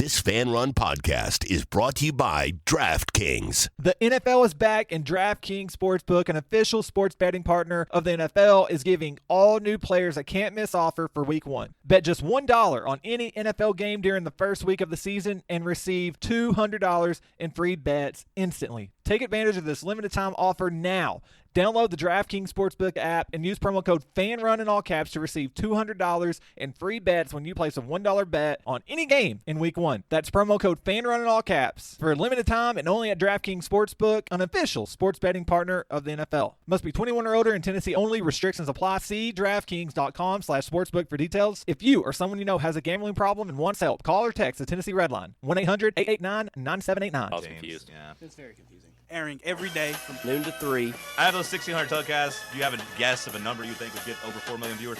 This Fan Run podcast is brought to you by DraftKings. The NFL is back, and DraftKings Sportsbook, an official sports betting partner of the NFL, is giving all new players a can't-miss offer for Week 1. Bet just $1 on any NFL game during the first week of the season and receive $200 in free bets instantly. Take advantage of this limited-time offer now. Download the DraftKings Sportsbook app and use promo code FANRUN in all caps to receive $200 in free bets when you place a $1 bet on any game in Week 1. That's promo code FANRUN in all caps for a limited time and only at DraftKings Sportsbook, an official sports betting partner of the NFL. Must be 21 or older in Tennessee only. Restrictions apply. See DraftKings.com/sportsbook for details. If you or someone you know has a gambling problem and wants help, call or text the Tennessee Red Line, 1-800-889-9789. I was confused. Yeah. It's very confusing. Airing every day from Noon to 3. I have those 1,600 telecasts. Do you have a guess of a number you think would get over 4 million viewers?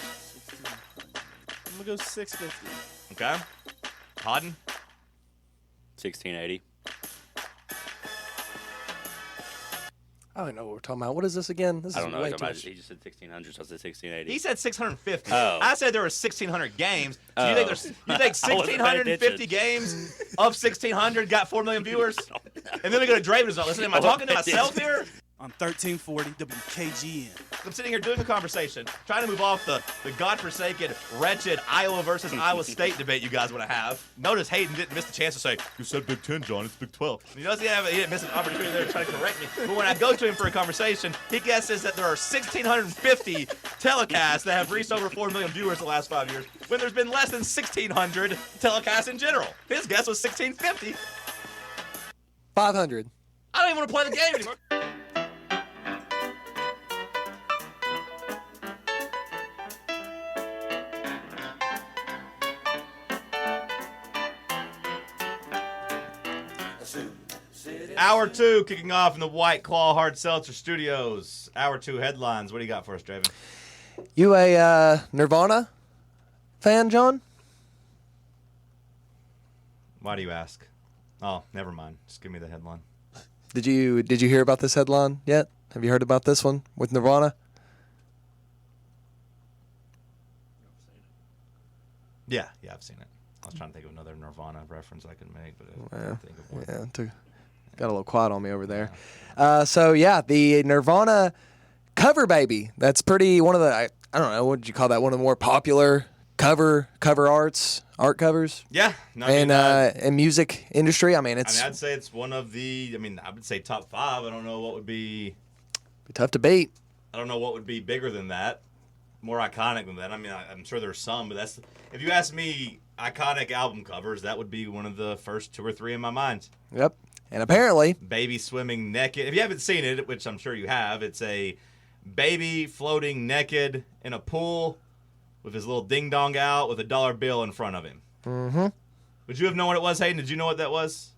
I'm going to go 650. Okay. Hodden? 1680. I don't know what we're talking about. What is this again? This I is don't know. way He too much. just said 1600, so I said 1680. He said 650. Oh. I said there were 1,600 games. So you Oh. think 1,650 games of 1,600 got 4 million viewers? And then we go to Draven's not listening. Am I talking to myself here? on 1340 WKGN. I'm sitting here doing the conversation, trying to move off the godforsaken, wretched Iowa versus Iowa State debate you guys want to have. Notice Hayden didn't miss the chance to say, "You said Big 10, John. It's Big 12." He didn't miss an opportunity there to try to correct me. But when I go to him for a conversation, he guesses that there are 1,650 telecasts that have reached over 4 million viewers the last 5 years, when there's been less than 1,600 telecasts in general. His guess was 1,650. 500. I don't even want to play the game anymore. Hour 2 kicking off in the White Claw Hard Seltzer Studios. Hour 2 headlines. What do you got for us, Draven? You a Nirvana fan, John? Why do you ask? Oh, never mind. Just give me the headline. Did you hear about this headline yet? Have you heard about this one with Nirvana? Yeah, I've seen it. I was trying to think of another Nirvana reference I could make, but I couldn't think of one. Yeah, got a little quiet on me over there. The Nirvana cover baby. That's one of the, I don't know, what did you call that? One of the more popular cover art covers. Yeah. No, in music industry. I'd say it's one of the, I would say top 5. I don't know what would be tough to beat. I don't know what would be bigger than that, more iconic than that. I'm sure there's some, but if you ask me iconic album covers, that would be one of the first 2 or 3 in my mind. Yep. And apparently, baby swimming naked. If you haven't seen it, which I'm sure you have, it's a baby floating naked in a pool with his little ding-dong out with a dollar bill in front of him. Mm-hmm. Would you have known what it was, Hayden? Did you know what that was?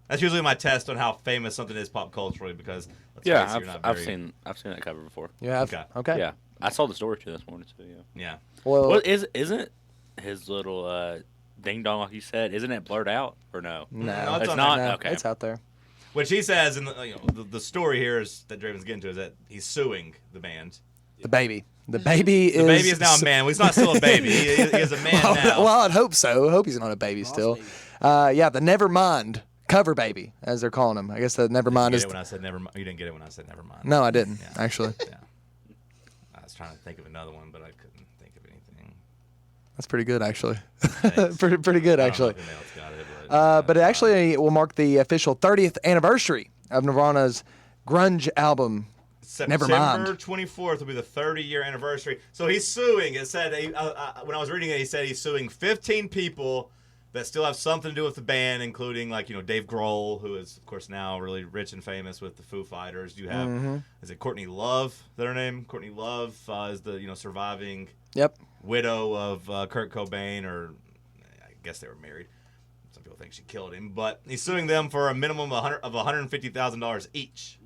That's usually my test on how famous something is pop culturally, because I've seen that cover before. You have? Okay. Yeah, I saw the story too this morning too. Yeah. Well, isn't his little ding dong, like you said, isn't it blurred out or no? No, it's not. No, Okay, it's out there. Which he says, and the story here is that Draven's getting to is that he's suing the band. The baby. The baby is now a man. Well, he's not still a baby. He is a man now. Well, I'd hope so. I hope he's not a baby still. Baby. The Nevermind cover baby, as they're calling him. I guess the Nevermind is. When I said never, you didn't get it when I said Nevermind. No, I didn't Yeah. actually. Yeah. I was trying to think of another one, but I couldn't think of anything. That's pretty good, actually. Thanks. pretty good, actually. I don't know if anyone else got it, But it actually will mark the official 30th anniversary of Nirvana's grunge album. September Nevermind. 24th will be the 30-year anniversary. So he's suing. It said when I was reading it, he said he's suing 15 people that still have something to do with the band, including Dave Grohl, who is of course now really rich and famous with the Foo Fighters. You have is it Courtney Love? Is that her name? Courtney Love is the surviving widow of Kurt Cobain, or I guess they were married. Some people think she killed him, but he's suing them for a minimum of $150,000 each.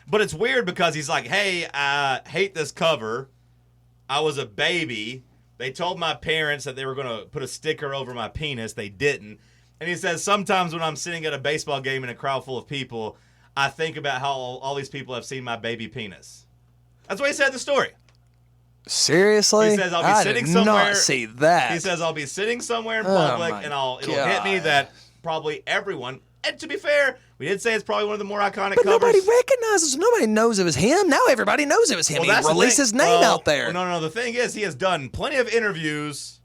But it's weird because he's like, hey, I hate this cover. I was a baby. They told my parents that they were going to put a sticker over my penis. They didn't. And he says, sometimes when I'm sitting at a baseball game in a crowd full of people, I think about how all these people have seen my baby penis. That's what he said in the story. Seriously? He says, I'll be I sitting did somewhere. not see that. He says, I'll be sitting somewhere in Oh, public, my and it'll hit me God. that probably everyone, and to be fair, we did say it's probably one of the more iconic But covers. nobody recognizes. Nobody knows it was him. Now everybody knows it was him. Well, He that's the released thing. his name out there. No. The thing is, he has done plenty of interviews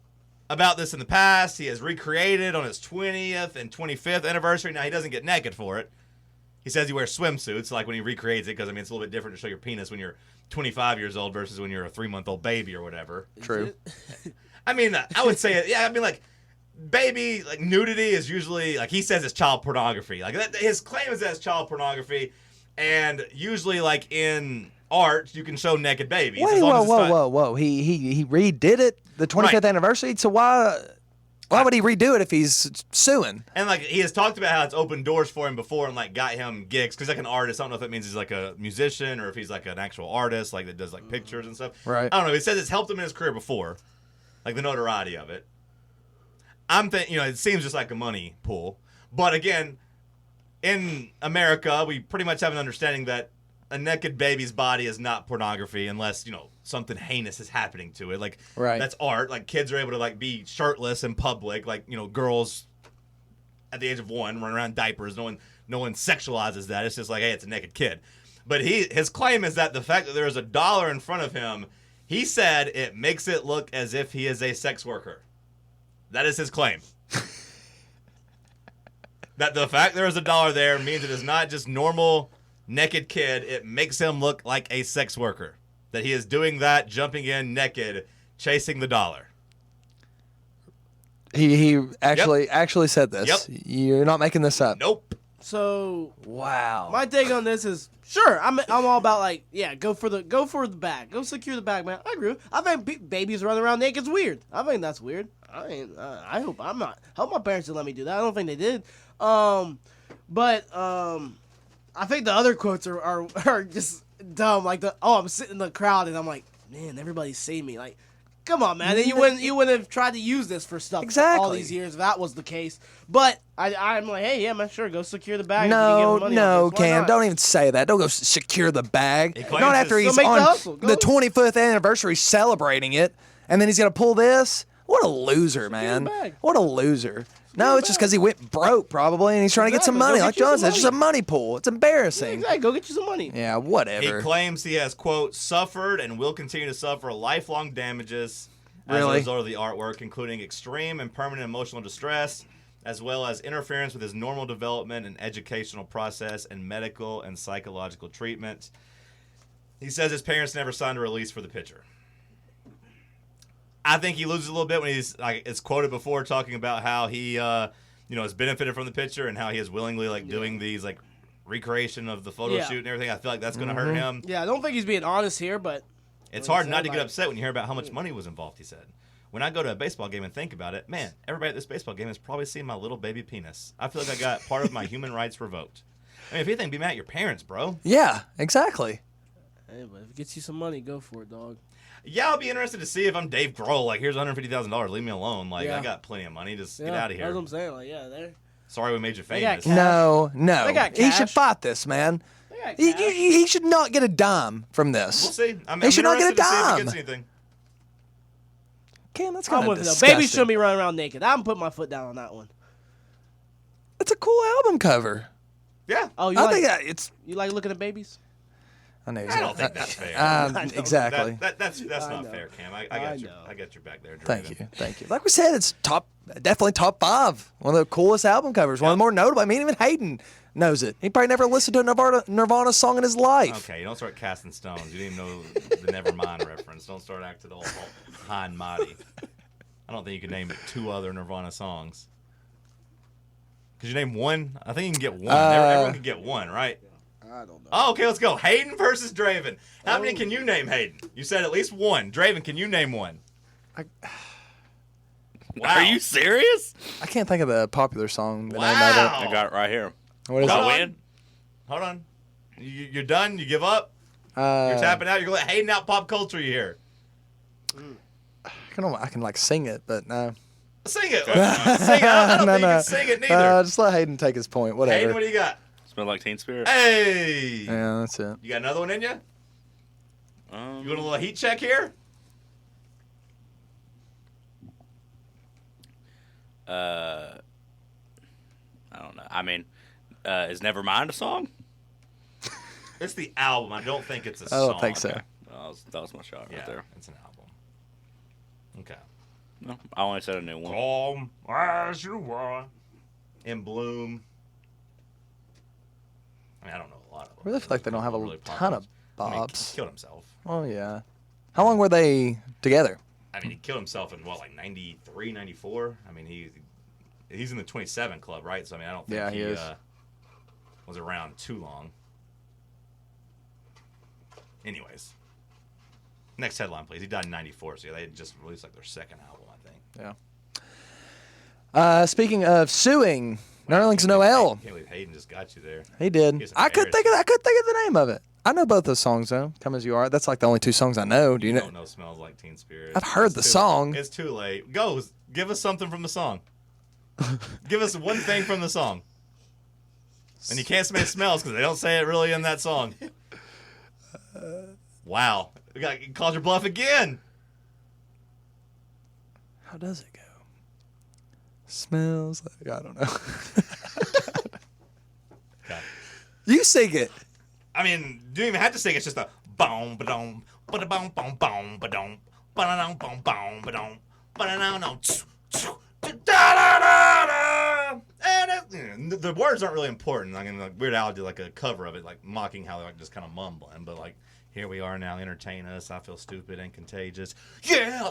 about this in the past. He has recreated on his 20th and 25th anniversary. Now, he doesn't get naked for it. He says he wears swimsuits, like when he recreates it, because, I mean, it's a little bit different to show your penis when you're 25 years old versus when you're a 3-month-old baby or whatever. True. I mean, I would say, yeah, I mean, like, baby, like, nudity is usually, like, he says it's child pornography. Like, his claim is that it's child pornography, and usually, like, in art, you can show naked babies. Wait, whoa. He redid it, the 25th Right. anniversary, so why would he redo it if he's suing? And, like, he has talked about how it's opened doors for him before and, like, got him gigs. Because, like, an artist, I don't know if that means he's, like, a musician or if he's, like, an actual artist, like, that does, like, pictures and stuff. Right. I don't know. He says it's helped him in his career before, like, the notoriety of it. I'm thinking, it seems just like a money pool. But, again, in America, we pretty much have an understanding that a naked baby's body is not pornography unless, something heinous is happening to it. Like, Right. that's art. Like, kids are able to, like, be shirtless in public. Like, girls at the age of 1 run around in diapers. No one sexualizes that. It's just like, hey, it's a naked kid. But his claim is that the fact that there is $1 in front of him, he said it makes it look as if he is a sex worker. That is his claim. That the fact there is $1 there means it is not just normal naked kid. It makes him look like a sex worker. That he is doing that, jumping in naked, chasing the dollar. He actually said this. Yep. You're not making this up. Nope. So Wow. my take on this is sure. I'm all about like go for the bag, go secure the bag, man. I agree. I think babies running around naked is weird. I think that's weird. I hope I'm not. I hope my parents didn't let me do that. I don't think they did. But I think the other quotes are just dumb. Like I'm sitting in the crowd and I'm like, man, everybody's seeing me. Like, come on, man. And you wouldn't have tried to use this for stuff all these years if that was the case. But I'm like, hey, yeah, man, sure, go secure the bag. No, Cam, don't even say that. Don't go secure the bag. Not after he's make the on hustle. the 25th anniversary celebrating it, and then he's gonna pull this. What a loser, man. the bag. What a loser. No, it's just because he went broke probably, and he's trying to get some Exactly. money. Go Like get you John some said, it's just a money. money pool. It's embarrassing. Exactly. Go get you some money. Yeah, He whatever. claims he has, quote, suffered and will continue to suffer lifelong damages as a Really? result of the artwork, including extreme and permanent emotional distress, as well as interference with his normal development and educational process and medical and psychological treatment. He says his parents never signed a release for the picture. I think he loses a little bit when he's like it's quoted before talking about how he has benefited from the picture and how he is willingly doing these recreation of the photo Yeah. shoot and everything. I feel like that's going to hurt him. Yeah, I don't think he's being honest here, but It's hard not to get upset when you hear about how much money was involved, he said. When I go to a baseball game and think about it, man, everybody at this baseball game has probably seen my little baby penis. I feel like I got part of my human rights revoked. I mean, if anything, be mad at your parents, bro. Yeah, exactly. hey, but if it gets you some money, go for it, dog. Yeah, I'll be interested to see if I'm Dave Grohl. Like, here's $150,000. Leave me alone. Like, Yeah. I got plenty of money. Just get Yeah, out of here. That's what I'm saying. Like, yeah, there. Sorry we made you They got famous. cash. No. They got He should cash. fight this, man. They got He, cash. he should not get a dime from this. We'll see. I'm He should not get a interested to see if he dime. gets anything. Cam, that's I'm kind of with it though. disgusting. Babies shouldn't be running around naked. I'm putting my foot down on that one. It's a cool album cover. Yeah. Oh, you I like think it's. you like looking at babies? I know. I don't think that's fair. I know. Exactly. That's I not know. fair, Cam. I I got you. know. I got your back there. Thank Draven. you, thank you. Like we said, it's definitely top 5. One of the coolest album covers. One of the more notable. I mean, even Hayden knows it. He probably never listened to a Nirvana song in his life. Okay, you don't start casting stones. You didn't even know the Nevermind reference. Don't start acting all high and mighty. I don't think you can name 2 other Nirvana songs. Could you name one? I think you can get one. Everyone can get one, right? I don't know. Oh, okay, let's go. Hayden versus Draven. How many can you name, Hayden? You said at least one. Draven, can you name one? Wow. Are you serious? I can't think of the popular song. The name of Wow. I got it right here. it. What is Hold I on. win? Hold on. You're done? You give up? it? You're tapping out? You're going to let Hayden out pop culture you here. I can like sing it, but no. Sing it. Sing it. I don't think you can sing it neither. Just let Hayden take his point. Whatever. Hayden, what do you got? Smell like Teen Spirit. Hey. Yeah, that's it. You got another one in you? You want a little heat check here? I don't know. I mean, is Nevermind a song? It's the album. I don't think it's a I song. don't think so. That was my shot Yeah, right there. it's an album. Okay. No, I only said a new one. Calm as you are. In Bloom. I mean, I don't know a lot of them. I really feel like they don't have a Really ton of popular. I mean, Bobs. he killed himself. Oh, yeah. How long were they together? I mean, he killed himself in, like 93, 94? I mean, he's in the 27 club, right? So, I mean, I don't think he is. Was around too long. Anyways. Next headline, please. He died in 94, so they just released, like, their second album, I think. Yeah. Speaking of suing, Nerlings Noel. I can't believe Hayden just got you there. He did. He's I couldn't think of the name of it. I know both those songs though. Come As You Are. That's like the only two songs I know. Do you know? Don't know Smells Like Teen Spirit. I've heard the song. It's too late. Go. Give us something from the song. Give us one thing from the song. And you can't say smells because they don't say it really in that song. Wow. You called your bluff again. How does it go? Smells like, I don't know. Okay. You sing it. I mean, you don't even have to sing. It's just a boom, ba-dum, ba-da-bum, boom, boom, ba-dum, ba-da-dum, boom, boom, ba-dum, ba-da-dum, da-da-da-da. And the words aren't really important. I mean, like Weird Al did like a cover of it, like mocking how they're like just kind of mumbling, but like, here we are now, entertain us. I feel stupid and contagious. Yeah.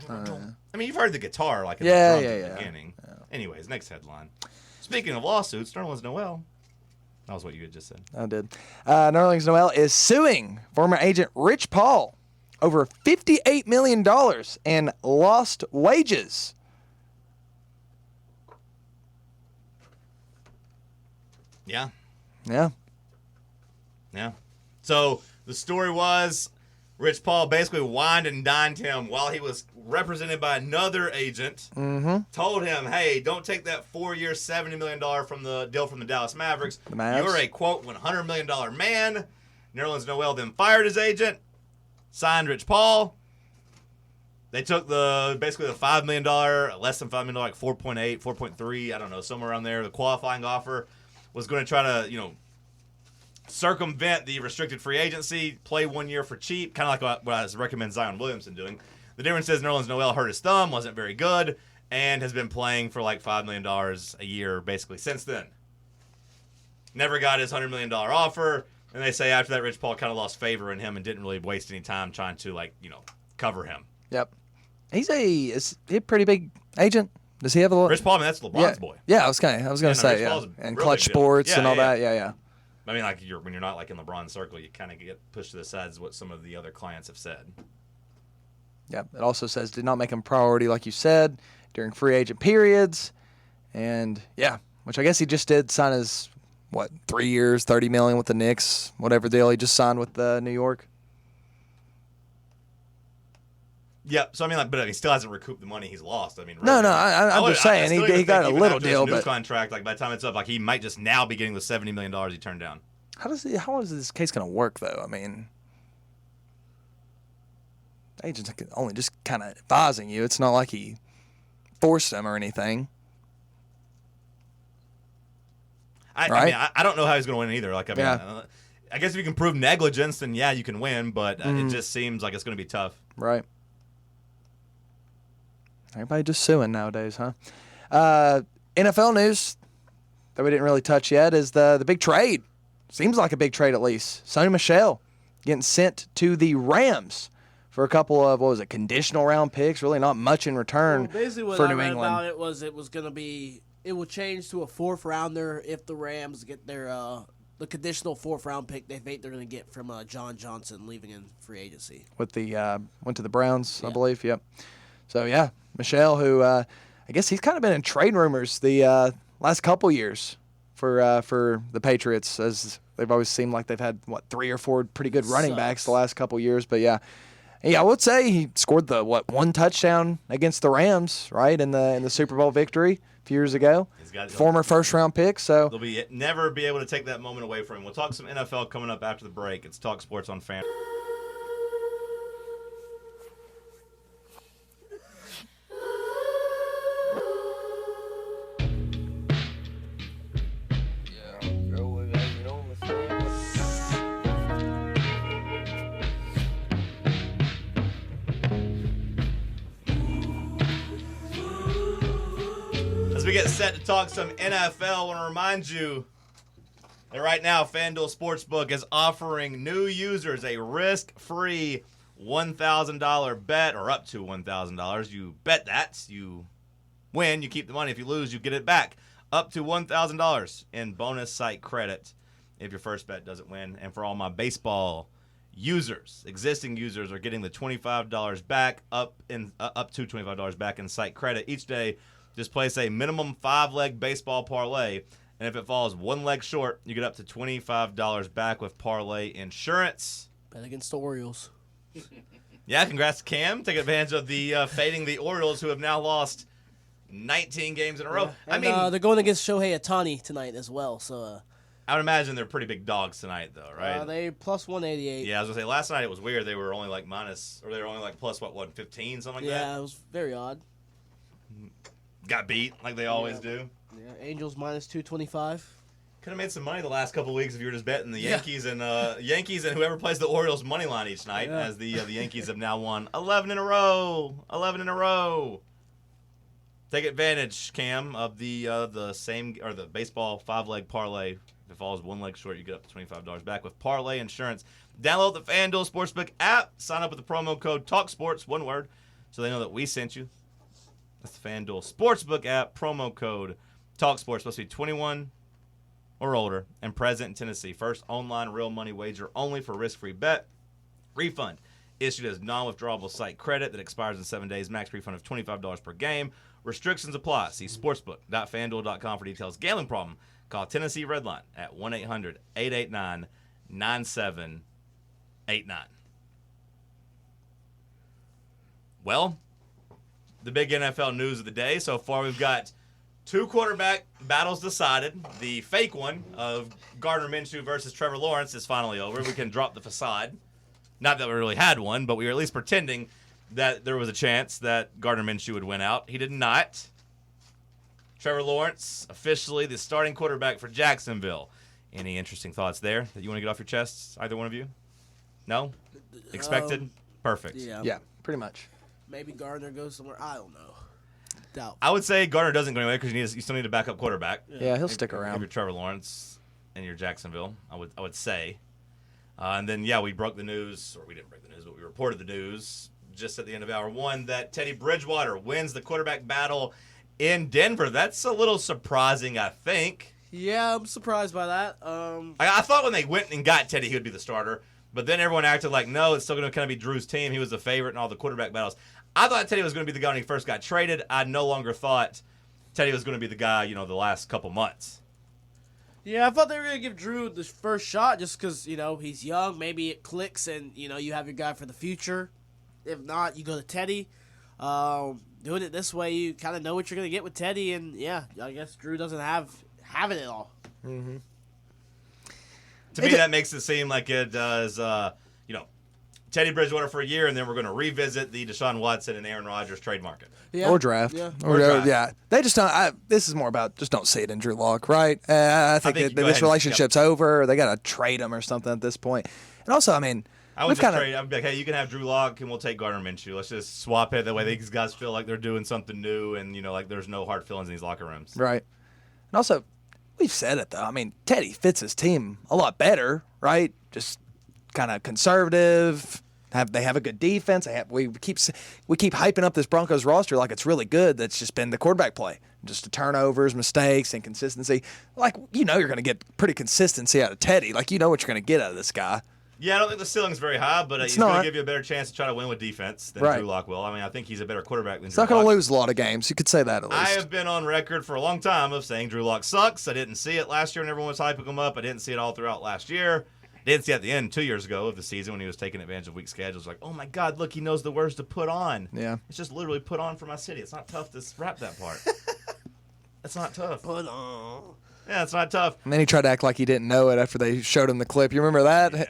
I mean, you've heard the guitar like in the drums at the beginning. Yeah. Anyways, next headline. Speaking of lawsuits, Nerlens Noel. That was what you had just said. I did. Nerlings Noel is suing former agent Rich Paul over $58 million in lost wages. Yeah. Yeah. Yeah. So the story was Rich Paul basically wined and dined him while he was represented by another agent. Mm-hmm. Told him, hey, don't take that 4-year, $70 million from the deal from the Dallas Mavericks. The Mavs. You're a, quote, $100 million man. Nerlens Noel then fired his agent, signed Rich Paul. They took basically the $5 million, less than $5 million, like 4.8, 4.3, I don't know, somewhere around there. The qualifying offer was going to try to, circumvent the restricted free agency, play 1 year for cheap, kind of like what I recommend Zion Williamson doing. The difference is Nerlens Noel hurt his thumb, wasn't very good, and has been playing for like $5 million a year basically since then. Never got his $100 million offer, and they say after that Rich Paul kind of lost favor in him and didn't really waste any time trying to cover him. Yep. Is he a pretty big agent? Does he have a lot? Rich Paul, I mean, that's LeBron's boy. Yeah, I was gonna say, Rich Paul's a and real Clutch big deal. Sports Yeah, and all yeah. that. Yeah. I mean, like when you're not like in LeBron's circle, you kind of get pushed to the sides what some of the other clients have said. Yep. It also says did not make him priority, like you said, during free agent periods, and which I guess he just did sign his 3 years, $30 million with the Knicks, whatever deal he just signed with New York. Yeah, so I mean, but he still hasn't recouped the money he's lost. I mean, No, really. I'm just saying he got a little deal, but contract. Like by the time it's up, like he might just now be getting the $70 million he turned down. How is this case going to work though? I mean, the agent's only just kind of advising you. It's not like he forced him or anything. I mean, I don't know how he's going to win either. Like, I mean, I guess if you can prove negligence, then you can win. But it just seems like it's going to be tough. Right. Everybody just suing nowadays, huh? NFL news that we didn't really touch yet is the big trade. Seems like a big trade at least. Sonny Michel getting sent to the Rams for a couple of, conditional round picks. Really not much in return basically what for I New read England. about it was going to be, it will change to a 4th rounder if the Rams get their the conditional 4th round pick they think they're going to get from John Johnson leaving in free agency. With the went to the Browns, I believe. Yep. So Michel, who I guess he's kind of been in trade rumors the last couple years for the Patriots, as they've always seemed like they've had 3 or 4 pretty good running backs the last couple years. But I would say he scored the one touchdown against the Rams, right, in the Super Bowl victory a few years ago. Former first-round pick, so they'll never be able to take that moment away from him. We'll talk some NFL coming up after the break. It's Talk Sports on Fan. As we get set to talk some NFL, I want to remind you that right now FanDuel Sportsbook is offering new users a risk-free $1,000 bet, or up to $1,000. You bet that. You win, you keep the money. If you lose, you get it back. Up to $1,000 in bonus site credit if your first bet doesn't win. And for all my baseball users, existing users are getting the $25 back, up to $25 back in site credit each day. Just place a minimum 5-leg baseball parlay, and if it falls one leg short, you get up to $25 back with parlay insurance. Bet against the Orioles. Yeah, congrats to Cam. Take advantage of the fading the Orioles, who have now lost 19 games in a row. Yeah. I mean, they're going against Shohei Ohtani tonight as well. So I would imagine they're pretty big dogs tonight, though, right? they plus 188. Yeah, I was gonna say last night it was weird. They were only like plus 115, something like that. Yeah, it was very odd. Got beat like they always do. Yeah, Angels minus 225. Could have made some money the last couple of weeks if you were just betting the Yankees and whoever plays the Orioles money line each night, as the Yankees have now won 11 in a row. 11 in a row. Take advantage, Cam, of the baseball 5-leg parlay. If it falls one leg short, you get up to $25 back with parlay insurance. Download the FanDuel Sportsbook app. Sign up with the promo code TalkSports, one word, so they know that we sent you. That's the FanDuel Sportsbook app, promo code TalkSports. Supposed to be 21 or older and present in Tennessee. First online real money wager only for risk-free bet. Refund issued as non-withdrawable site credit that expires in 7 days. Max refund of $25 per game. Restrictions apply. See sportsbook.fanduel.com for details. Gambling problem? Call Tennessee Redline at 1-800-889-9789. Well, the big NFL news of the day. So far, we've got 2 quarterback battles decided. The fake one of Gardner Minshew versus Trevor Lawrence is finally over. We can drop the facade. Not that we really had one, but we were at least pretending that there was a chance that Gardner Minshew would win out. He did not. Trevor Lawrence, officially the starting quarterback for Jacksonville. Any interesting thoughts there that you want to get off your chests, either one of you? No? Expected? Perfect. Yeah, pretty much. Maybe Gardner goes somewhere. I don't know. Doubt. I would say Gardner doesn't go anywhere because you still need a backup quarterback. Yeah, he'll stick If around. you're Trevor Lawrence and you're Jacksonville, I would say. And then, we broke the news, or we didn't break the news, but we reported the news just at the end of hour one that Teddy Bridgewater wins the quarterback battle in Denver. That's a little surprising, I think. Yeah, I'm surprised by that. I thought when they went and got Teddy, he would be the starter. But then everyone acted like, no, it's still going to kind of be Drew's team. He was the favorite in all the quarterback battles. I thought Teddy was going to be the guy when he first got traded. I no longer thought Teddy was going to be the guy, the last couple months. Yeah, I thought they were going to give Drew the first shot just because, he's young. Maybe it clicks and, you have your guy for the future. If not, you go to Teddy. Doing it this way, you kind of know what you're going to get with Teddy. And, yeah, I guess Drew doesn't have it at all. Mm-hmm. To me, that makes it seem like it does, Teddy Bridgewater for a year, and then we're going to revisit the Deshaun Watson and Aaron Rodgers trade market. Yeah. Or draft. Yeah. Or draft. Yeah. They just don't. This is more about just don't see it in Drew Lock, right? I think you that go this ahead and- relationship's over. They got to trade him or something at this point. And also, I mean, I would we've just kinda- trade. I'd be like, hey, you can have Drew Lock, and we'll take Gardner Minshew. Let's just swap it. That way these guys feel like they're doing something new, and, like there's no hard feelings in these locker rooms. Right. And also, we've said it, though. I mean, Teddy fits his team a lot better, right? Just kind of conservative. They have a good defense. We keep hyping up this Broncos roster like it's really good. That's just been the quarterback play, just the turnovers, mistakes, inconsistency. Like you're going to get pretty consistency out of Teddy. Like what you're going to get out of this guy. Yeah, I don't think the ceiling's very high, but he's going to give you a better chance to try to win with defense than Drew Lock will. I mean, I think he's a better quarterback than He's Drew not going Lock. to lose a lot of games. You could say that at least. I have been on record for a long time of saying Drew Lock sucks. I didn't see it last year when everyone was hyping him up. I didn't see it all throughout last year. Didn't see it at the end 2 years ago of the season when he was taking advantage of weak schedules. Like, oh my God, look, he knows the words to put on. Yeah. It's just literally put on for my city. It's not tough to rap that part. It's not tough. Put on. Yeah, it's not tough. And then he tried to act like he didn't know it after they showed him the clip. You remember that? Yeah,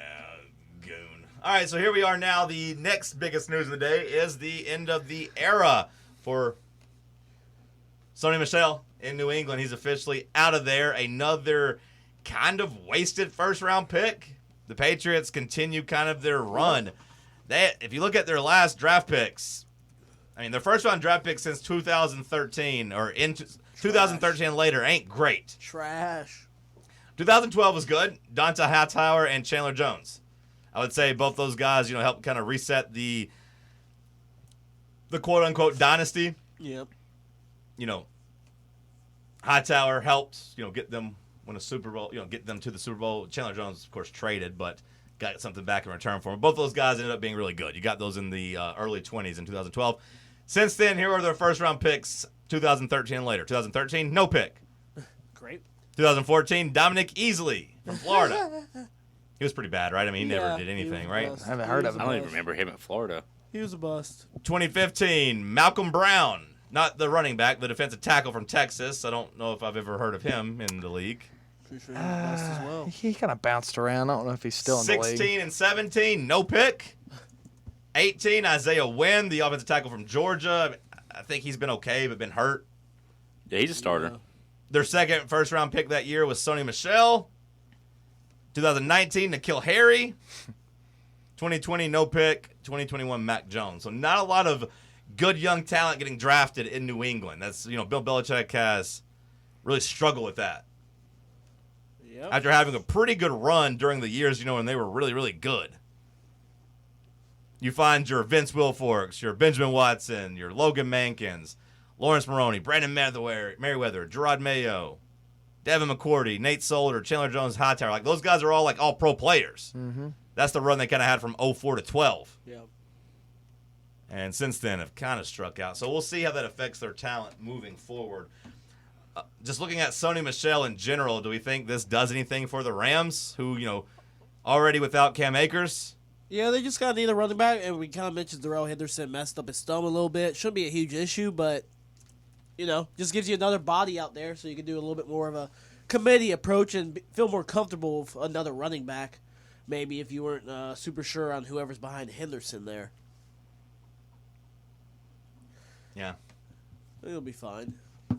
goon. All right, so here we are now. The next biggest news of the day is the end of the era for Sony Michel in New England. He's officially out of there. Another kind of wasted first-round pick. The Patriots continue kind of their run. If you look at their last draft picks, I mean, their first-round draft pick since 2013 or in 2013 and later ain't great. Trash. 2012 was good. Donta Hightower and Chandler Jones. I would say both those guys, helped kind of reset the quote-unquote dynasty. Yep. Hightower helped, get them win a Super Bowl, get them to the Super Bowl. Chandler Jones, of course, traded, but got something back in return for him. Both those guys ended up being really good. You got those in the early 20s in 2012. Since then, here are their first-round picks, 2013 and later. 2013, no pick. Great. 2014, Dominic Easley from Florida. He was pretty bad, right? I mean, he never did he anything, was right? bust. I haven't heard of I him. don't even remember him at Florida. He was a bust. 2015, Malcolm Brown. Not the running back, the defensive tackle from Texas. I don't know if I've ever heard of him in the league. Pretty sure he was a bust as well. He kind of bounced around. I don't know if he's still in the league. 16 and 17, no pick. 18, Isaiah Wynn, the offensive tackle from Georgia. I think he's been okay, but been hurt. Yeah, he's a starter. Their second first-round pick that year was Sony Michel. 2019, N'Keal Harry. 2020, no pick. 2021, Mac Jones. So not a lot of good young talent getting drafted in New England. That's, Bill Belichick has really struggled with that. Yep. After having a pretty good run during the years, when they were really, really good. You find your Vince Wilforks, your Benjamin Watson, your Logan Mankins, Lawrence Maroney, Brandon Merriweather, Gerard Mayo, Devin McCourty, Nate Solder, Chandler Jones, Hightower. Like, those guys are all, all pro players. Mm-hmm. That's the run they kind of had from 04 to 12. Yep. And since then have kind of struck out. So we'll see how that affects their talent moving forward. Just looking at Sony Michel in general, do we think this does anything for the Rams, who, already without Cam Akers? Yeah, they just got to need a running back, and we kind of mentioned Darrell Henderson messed up his thumb a little bit. Shouldn't be a huge issue, but, just gives you another body out there so you can do a little bit more of a committee approach and feel more comfortable with another running back, maybe if you weren't super sure on whoever's behind Henderson there. Yeah. It'll be fine. At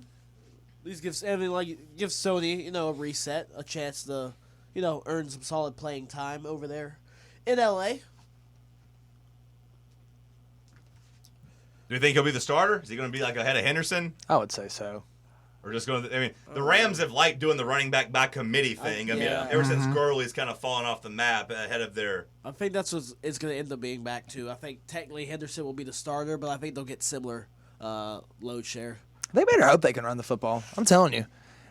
least gives Sony, a reset, a chance to, earn some solid playing time over there in LA. Do you think he'll be the starter? Is he going to be ahead of Henderson? I would say so. Or just going to, the Rams have liked doing the running back by committee thing. Ever since Gurley's kind of fallen off the map ahead of their. I think that's what it's going to end up being back to. I think technically Henderson will be the starter, but I think they'll get similar load share. They better hope they can run the football. I'm telling you.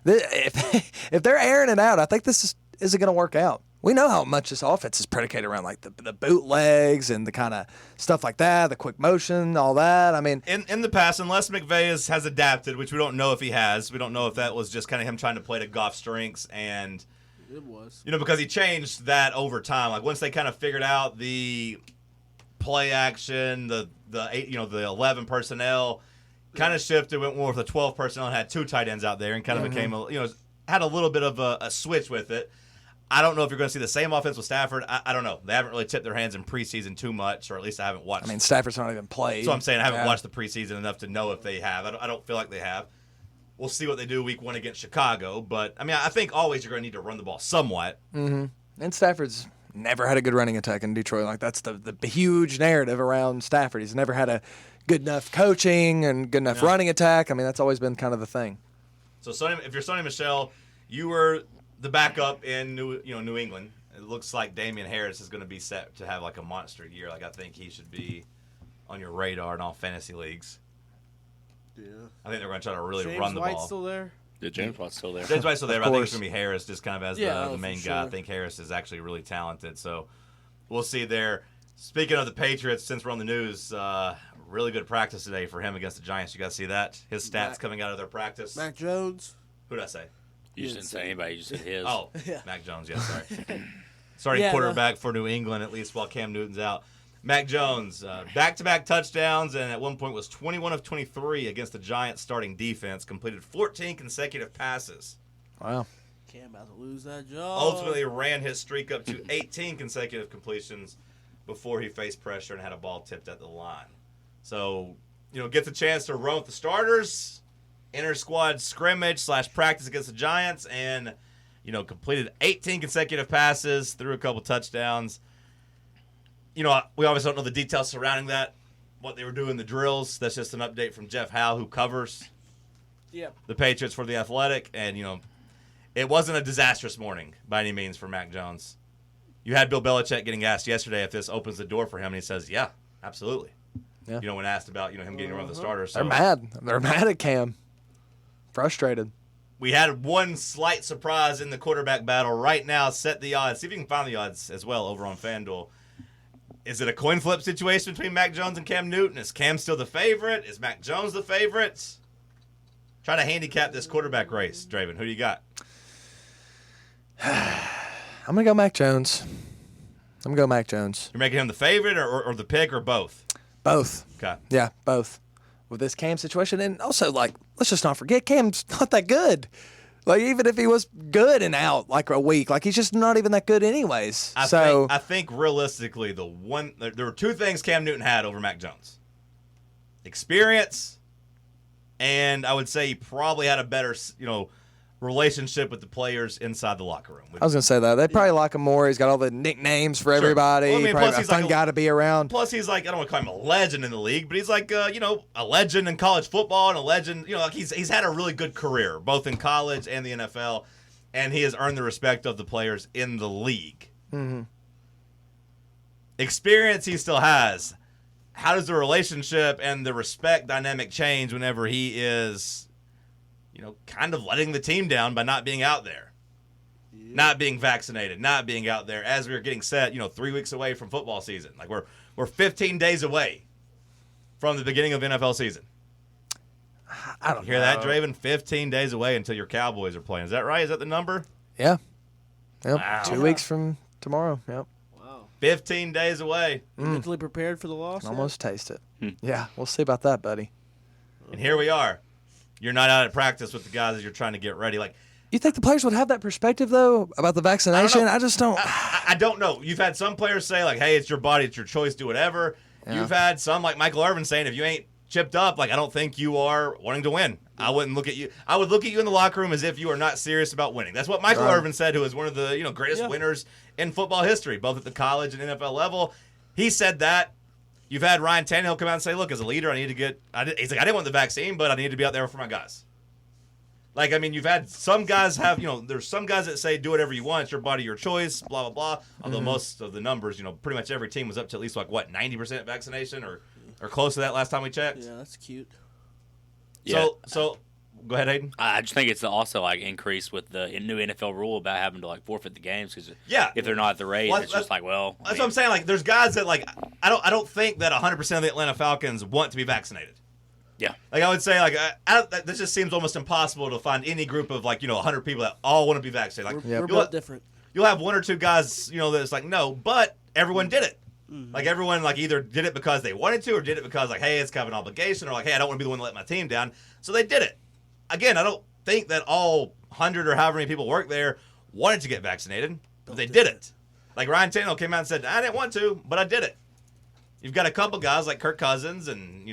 If they're airing it out, I think this isn't going to work out. We know how much this offense is predicated around the bootlegs and the kind of stuff like that, the quick motion, all that. I mean, in the past, unless McVay has adapted, which we don't know if he has, we don't know if that was just kind of him trying to play to Goff's strengths, and it was because he changed that over time. Once they kind of figured out the play action, the 11 personnel, kind of shifted, went more with the 12 personnel, and had two tight ends out there, and kind of became had a little bit of a switch with it. I don't know if you're going to see the same offense with Stafford. I don't know. They haven't really tipped their hands in preseason too much, or at least I haven't watched. I mean, Stafford's not even played. So I'm saying I haven't watched the preseason enough to know if they have. I don't feel like they have. We'll see what they do week 1 against Chicago. But, I think always you're going to need to run the ball somewhat. Mm-hmm. And Stafford's never had a good running attack in Detroit. That's the huge narrative around Stafford. He's never had a good enough coaching and good enough running attack. That's always been kind of the thing. So if you're Sony Michel, you were the backup in New England. It looks like Damian Harris is going to be set to have a monster year. I think he should be on your radar in all fantasy leagues. Yeah. I think they're going to try to really James run the White's ball. still there? Yeah, James White's still there. James White's still there, Of but I think course. it's going to be Harris just kind of as the main for guy. I sure. think Harris is actually really talented. So we'll see there. Speaking of the Patriots, since we're on the news, really good practice today for him against the Giants. You guys see that? His stats coming out of their practice. Mac Jones. Who did I say? You just didn't say anybody. You just said his. Oh, Yeah. Mac Jones. Yeah, sorry. Starting Yeah, quarterback for New England, at least while Cam Newton's out. Mac Jones, back-to-back touchdowns, and at one point was 21 of 23 against the Giants starting defense. Completed 14 consecutive passes. Wow. Cam about to lose that job. Ultimately ran his streak up to 18 consecutive completions before he faced pressure and had a ball tipped at the line. So, gets a chance to run with the starters, inter-squad scrimmage / practice against the Giants, and, completed 18 consecutive passes, threw a couple touchdowns. We obviously don't know the details surrounding that. what they were doing the drills. That's just an update from Jeff Howe, who covers Yep. the Patriots for The Athletic. And, it wasn't a disastrous morning by any means for Mac Jones. You had Bill Belichick getting asked yesterday if this opens the door for him, and he says, yeah, absolutely. Yeah. When asked about, him getting one of the starters. So They're mad. They're mad at Cam. Frustrated. we had one slight surprise in the quarterback battle. Right now, set the odds. See if you can find the odds as well over on FanDuel. Is it a coin flip situation between Mac Jones and Cam Newton? Is Cam still the favorite? Is Mac Jones the favorite? Try to handicap this quarterback race, Draven. Who do you got? I'm going to go Mac Jones. I'm going to go Mac Jones. You're making him the favorite or the pick or both? Both. Okay. Yeah, both. With this Cam situation. And also, let's just not forget, Cam's not that good. Even if he was good and out a week, he's just not even that good anyways. I think realistically, there were two things Cam Newton had over Mac Jones. Experience, and I would say he probably had a better, relationship with the players inside the locker room. I was going to say that. They probably like him more. He's got all the nicknames for everybody. Well, I mean, probably plus a he's fun guy to be around. Plus, he's I don't want to call him a legend in the league, but he's a legend in college football and a legend. He's had a really good career, both in college and the NFL, and he has earned the respect of the players in the league. Mm-hmm. Experience he still has. How does the relationship and the respect dynamic change whenever he is kind of letting the team down by not being out there, not being vaccinated, not being out there as we were getting set, 3 weeks away from football season. We're 15 days away from the beginning of NFL season. I don't hear that, Draven? 15 days away until your Cowboys are playing. Is that right? Is that the number? Yeah. Yep. Wow. 2 weeks from tomorrow. Yep. Wow. 15 days away. Mentally prepared for the loss? Can almost taste it. Yeah, we'll see about that, buddy. And here we are. You're not out at practice with the guys as you're trying to get ready. You think the players would have that perspective, though, about the vaccination? I just don't. I don't know. You've had some players say, hey, it's your body, it's your choice, do whatever. Yeah. You've had some, like Michael Irvin, saying, if you ain't chipped up, I don't think you are wanting to win. I wouldn't look at you. I would look at you in the locker room as if you are not serious about winning. That's what Michael Irvin said, who is one of the greatest winners in football history, both at the college and NFL level. He said that. You've had Ryan Tannehill come out and say, look, as a leader, he's like, I didn't want the vaccine, but I need to be out there for my guys. You've had some guys there's some guys that say do whatever you want, it's your body, your choice, blah, blah, blah. Although most of the numbers, pretty much every team was up to at least 90% vaccination or close to that last time we checked. Yeah, that's cute. Yeah. So go ahead, Hayden. I just think it's also increased with the new NFL rule about having to forfeit the games because if they're not at the rate, it's just that's what I'm saying. There's guys that I don't think that 100% of the Atlanta Falcons want to be vaccinated. Yeah. I would say, this just seems almost impossible to find any group of, 100 people that all want to be vaccinated. We're both different. You'll have one or two guys, that's no, but everyone did it. Mm-hmm. Everyone, either did it because they wanted to or did it because, hey, it's kind of an obligation or, hey, I don't want to be the one to let my team down. So they did it. Again, I don't think that all 100 or however many people work there wanted to get vaccinated, but they did it. Ryan Tannehill came out and said, I didn't want to, but I did it. You've got a couple guys like Kirk Cousins and,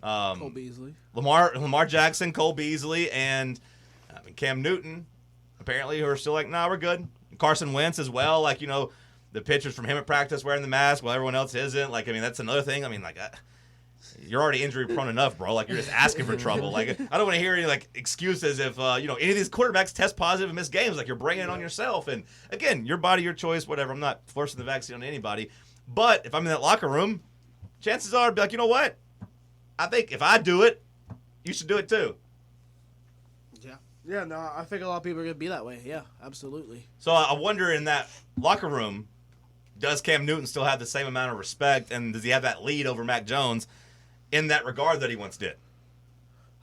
Cole Beasley, Lamar Jackson, Cole Beasley, and Cam Newton, apparently, who are still we're good. Carson Wentz as well, the pictures from him at practice wearing the mask while everyone else isn't. That's another thing. You're already injury prone enough, bro. You're just asking for trouble. I don't want to hear any excuses if any of these quarterbacks test positive and miss games. You're bringing it on yourself. And again, your body, your choice, whatever. I'm not forcing the vaccine on anybody. But if I'm in that locker room, chances are I'd be you know what? I think if I do it, you should do it too. Yeah. Yeah, no, I think a lot of people are going to be that way. Yeah, absolutely. So I wonder in that locker room, does Cam Newton still have the same amount of respect, and does he have that lead over Mac Jones in that regard that he once did?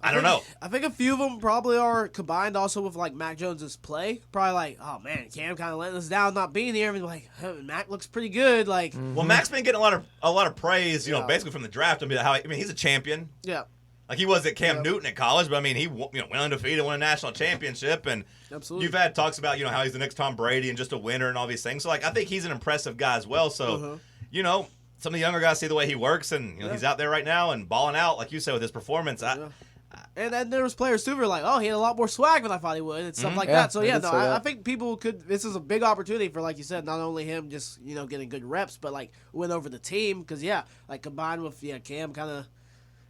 I don't know. I think a few of them probably are combined also with Mac Jones's play. Probably oh man, Cam kind of letting us down not being here. And Mac looks pretty good. Well, Mac's been getting a lot of praise, basically from the draft. He's a champion. Yeah. He was at Cam Newton at college, but he went undefeated, won a national championship, and absolutely. You've had talks about how he's the next Tom Brady and just a winner and all these things. So I think he's an impressive guy as well. So some of the younger guys see the way he works, and he's out there right now and balling out, like you said, with his performance. And then there was players too who were like, oh, he had a lot more swag than I thought he would, and stuff like that. So yeah, no, I think people could. This is a big opportunity for, like you said, not only him just getting good reps, but like win over the team. Because like combined with Cam, kind of,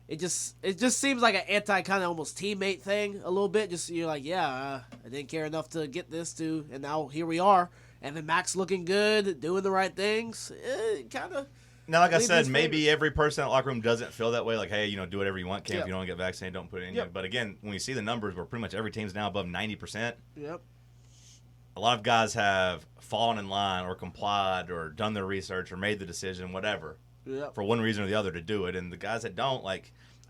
it just seems like an anti kind of almost teammate thing a little bit. Just you're like, I didn't care enough to get this to, and now here we are. And then Max looking good, doing the right things. Kind of. Now, like I said, maybe every person in the locker room doesn't feel that way. Like, hey, do whatever you want, Cam. If you don't want to get vaccinated, don't put it in you. But again, when you see the numbers where pretty much every team's now above 90%, a lot of guys have fallen in line or complied or done their research or made the decision, whatever, for one reason or the other to do it. And the guys that don't, I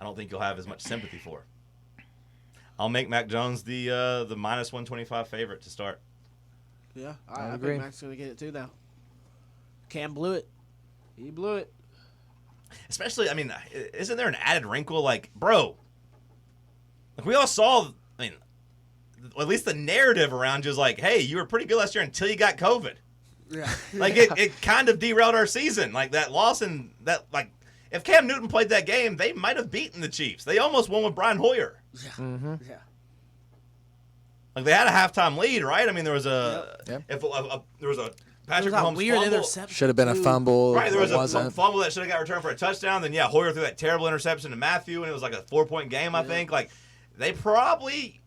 don't think you'll have as much sympathy for. I'll make Mac Jones the minus 125 favorite to start. Yeah, I agree. Think Mac's going to get it too now. Cam blew it. He blew it. Especially, isn't there an added wrinkle? Like, bro, we all saw, at least the narrative around you is like, hey, you were pretty good last year until you got COVID. Yeah. It kind of derailed our season. Like, that loss and that, if Cam Newton played that game, they might have beaten the Chiefs. They almost won with Brian Hoyer. Yeah. Mm-hmm. Yeah. Like, they had a halftime lead, right? There was there was a Patrick Mahomes weird fumble. interception. Should have been a fumble. Right, there was a fumble that should have got returned for a touchdown. Then, Hoyer threw that terrible interception to Matthew, and it was like a 4-point game, I think. Like, they probably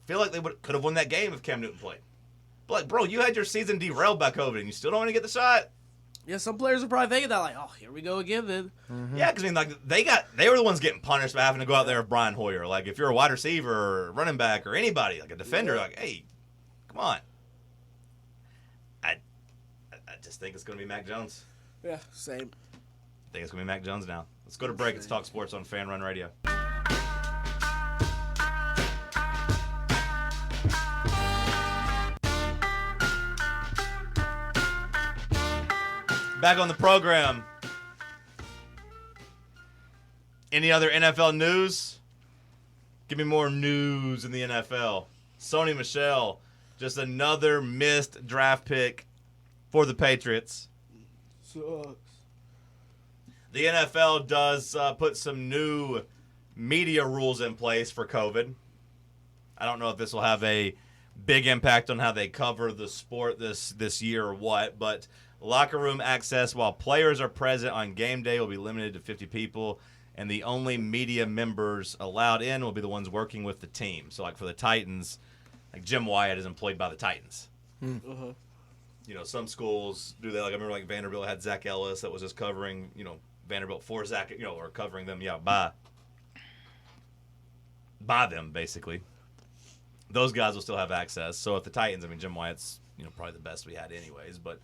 feel like they could have won that game if Cam Newton played. But, like, bro, you had your season derailed by COVID, and you still don't want to get the shot? Yeah, some players are probably thinking that, like, oh, here we go again, then. Mm-hmm. Yeah, because, they were the ones getting punished by having to go out there with Brian Hoyer. Like, if you're a wide receiver or running back or anybody, like a defender, like, hey, come on. I just think it's going to be Mac Jones. Yeah, same. I think it's going to be Mac Jones now. Let's go to break. Let's talk sports on Fan Run Radio. Back on the program. Any other NFL news? Give me more news in the NFL. Sony Michel, just another missed draft pick for the Patriots. Sucks. The NFL does put some new media rules in place for COVID. I don't know if this will have a big impact on how they cover the sport this year or what, but locker room access while players are present on game day will be limited to 50 people, and the only media members allowed in will be the ones working with the team. So, like for the Titans, like Jim Wyatt is employed by the Titans. Uh-huh. Some schools do that. Like I remember, like Vanderbilt had Zach Ellis that was just covering, Vanderbilt for Zach, or covering them, by them basically. Those guys will still have access. So if the Titans, Jim Wyatt's, probably the best we had anyways. But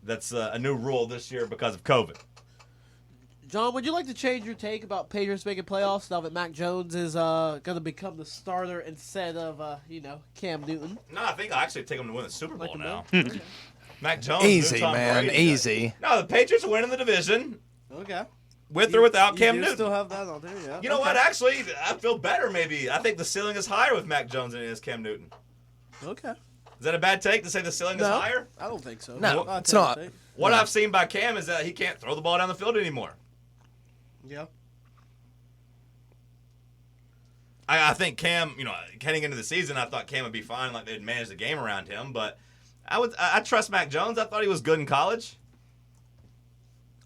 that's a new rule this year because of COVID. John, would you like to change your take about Patriots making playoffs now that Mac Jones is going to become the starter instead of, Cam Newton? No, I think I'll actually take him to win the Super Bowl now. Mac Jones. Easy, man. Brady. Easy. No, the Patriots are winning the division. Okay. With or without Cam You Newton. still have that on there, yeah. You know what? Actually, I feel better maybe. I think the ceiling is higher with Mac Jones than it is Cam Newton. Okay. Is that a bad take to say the ceiling is higher? I don't think so. No, it's not. What I've seen by Cam is that he can't throw the ball down the field anymore. Yeah. I think Cam, heading into the season, I thought Cam would be fine, like they'd manage the game around him. But I trust Mac Jones. I thought he was good in college.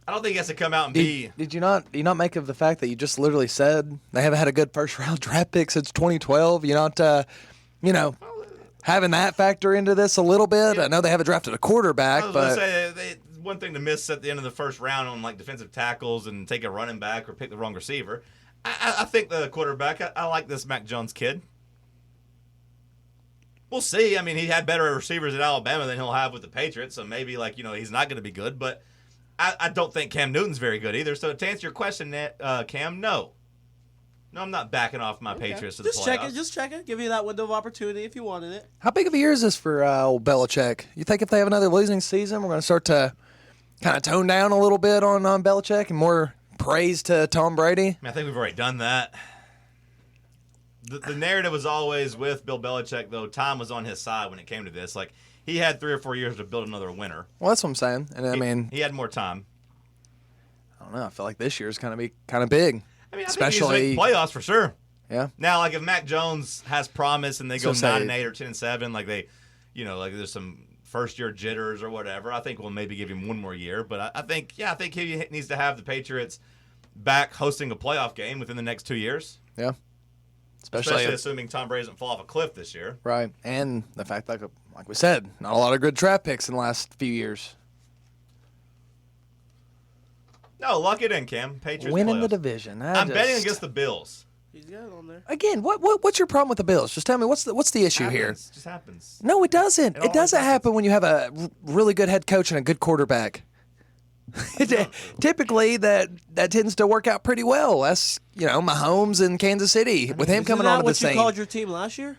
I don't think he has to come out and be. Did you not make of the fact that you just literally said they haven't had a good first round draft pick since 2012? You're not, having that factor into this a little bit. Yeah. I know they haven't drafted a quarterback, I was but gonna say, one thing to miss at the end of the first round on like defensive tackles and take a running back or pick the wrong receiver. I think the quarterback. I like this Mac Jones kid. We'll see. He had better receivers at Alabama than he'll have with the Patriots, so maybe he's not going to be good. But I don't think Cam Newton's very good either. So to answer your question, Cam, no, I'm not backing off my Patriots to the playoffs. Just check it. Give you that window of opportunity if you wanted it. how big of a year is this for old Belichick? You think if they have another losing season, we're going to start to kind of tone down a little bit on Belichick and more praise to Tom Brady? I think we've already done that. The narrative was always with Bill Belichick, though. Time was on his side when it came to this. Like, he had 3 or 4 years to build another winner. Well, that's what I'm saying. And he had more time. I don't know. I feel like this year's going to be kind of big. I think especially he's making playoffs for sure. Yeah. Now, like if Mac Jones has promise and they go 9-8 or 10-7, like they, like there's some first-year jitters or whatever, I think we'll maybe give him one more year. But I think he needs to have the Patriots back hosting a playoff game within the next 2 years. Yeah. Especially assuming Tom Brady doesn't fall off a cliff this year. Right. And the fact that, like we said, not a lot of good draft picks in the last few years. No, lock it in, Cam. Patriots winning playoffs. the division. I'm betting against the Bills. He's got it on there. Again, what's your problem with the Bills? Just tell me what's the issue here? It just happens. No, it doesn't. It doesn't happen when you have a really good head coach and a good quarterback. Typically, that tends to work out pretty well. That's Mahomes in Kansas City with him coming onto the scene. What you called your team last year?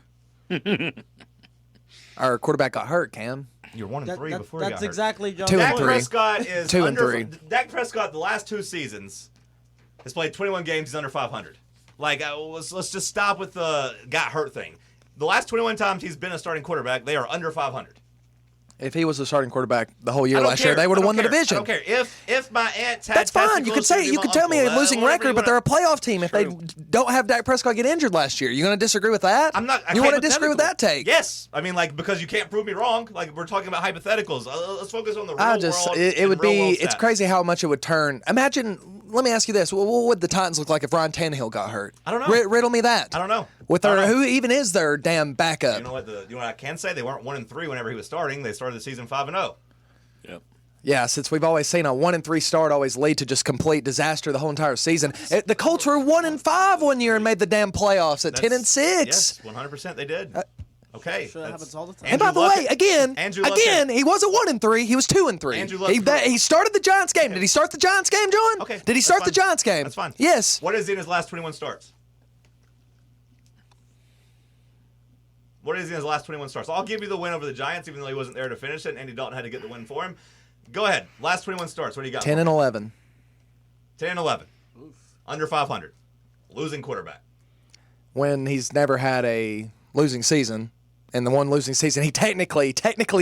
Our quarterback got hurt, Cam. You're 1-3 before he got hurt. That's exactly John. 2-3. Dak Prescott is 2-3. Dak Prescott the last 2 seasons has played 21 games. He's under 500. Like let's just stop with the got hurt thing. The last 21 times he's been a starting quarterback, they are under 500. If he was the starting quarterback the whole year last year, they would have won the division. I don't care. If my aunt had that's fine. You could tell me a losing record, but they're a playoff team. If they don't have Dak Prescott get injured last year, you going to disagree with that? I'm not. You want to disagree with that take? Yes. I mean, because you can't prove me wrong. Like we're talking about hypotheticals. Let's focus on the real world. It would be. It's crazy how much it would turn. Imagine. Let me ask you this: what would the Titans look like if Ryan Tannehill got hurt? I don't know. Riddle me that. I don't know. Who even is their damn backup? You know what I can say? They weren't 1-3 whenever he was starting. They started the season 5-0. Yep. Yeah, since we've always seen a 1-3 start always lead to just complete disaster the whole entire season. The Colts were 1-5 one year and made the damn playoffs at 10-6. Yes, 100% they did. Okay, sure, that happens all the time. And by the way, again, he wasn't 1-3. He was 2-3. He started the Giants game. Did he start the Giants game, John? Okay. Did he start the Giants game? That's fine. Yes. What is he in his last 21 starts? What is he in his last 21 starts? I'll give you the win over the Giants, even though he wasn't there to finish it. And Andy Dalton had to get the win for him. Go ahead. Last 21 starts. What do you got? 10-11. 10-11. Under 500. Losing quarterback. When he's never had a losing season. And the one losing season he technically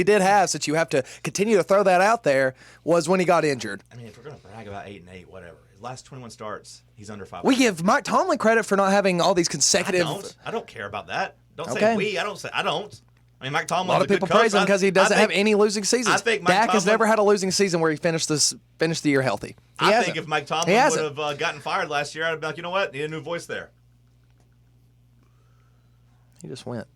did have, since you have to continue to throw that out there, was when he got injured. I mean, if we're going to brag about 8-8, whatever. His last 21 starts, he's under 500. We give Mike Tomlin credit for not having all these consecutive. I don't care about that. Don't say we. I don't. I mean, Mike Tomlin. A lot of people praise him because he doesn't have any losing seasons. I think Dak has never had a losing season where he finished the year healthy. I think if Mike Tomlin would have gotten fired last year, I'd be like, you know what? Need a new voice there. He just went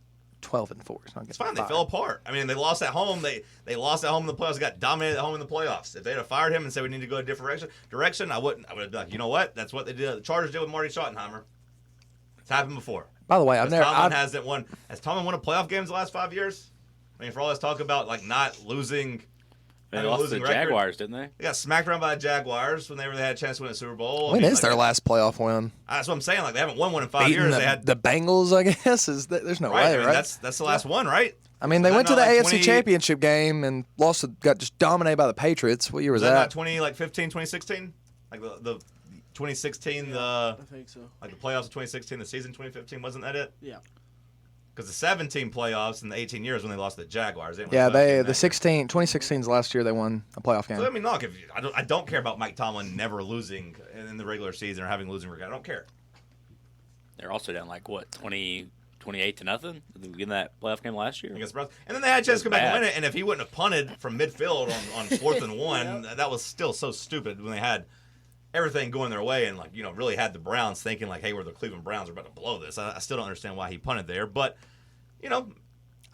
12-4. It's fine. They fell apart. I mean, they lost at home. They lost at home in the playoffs. Got dominated at home in the playoffs. If they'd have fired him and said we need to go a different direction, I would have been like, you know what? That's what they did. The Chargers did with Marty Schottenheimer. It's happened before. By the way, Has Tomlin won a playoff game in the last 5 years? I mean, for all this talk about not losing. They lost to the Jaguars, didn't they? They got smacked around by the Jaguars whenever they had a chance to win a Super Bowl. When is their last playoff win? That's what I'm saying. They haven't won one in 5 years. They had the Bengals, I guess. There's no way, right? That's the last one, right? I mean, they went to the AFC Championship game and got just dominated by the Patriots. What year was that? 2015, 2016? Like the 2016, I think so. Like the playoffs of 2016, the season 2015, wasn't that it? Yeah. Because the 17 playoffs in the 18 years when they lost to the Jaguars. The 2016 is the last year they won a playoff game. So, I mean, look, I don't care about Mike Tomlin never losing in the regular season or having losing record. I don't care. They're also down 28-0 in that playoff game last year against Browns, and then they had a chance to come back and win it. And if he wouldn't have punted from midfield on 4th and 1, that was still so stupid when they had everything going their way and really had the Browns thinking hey, we're the Cleveland Browns, we're about to blow this. I still don't understand why he punted there, but I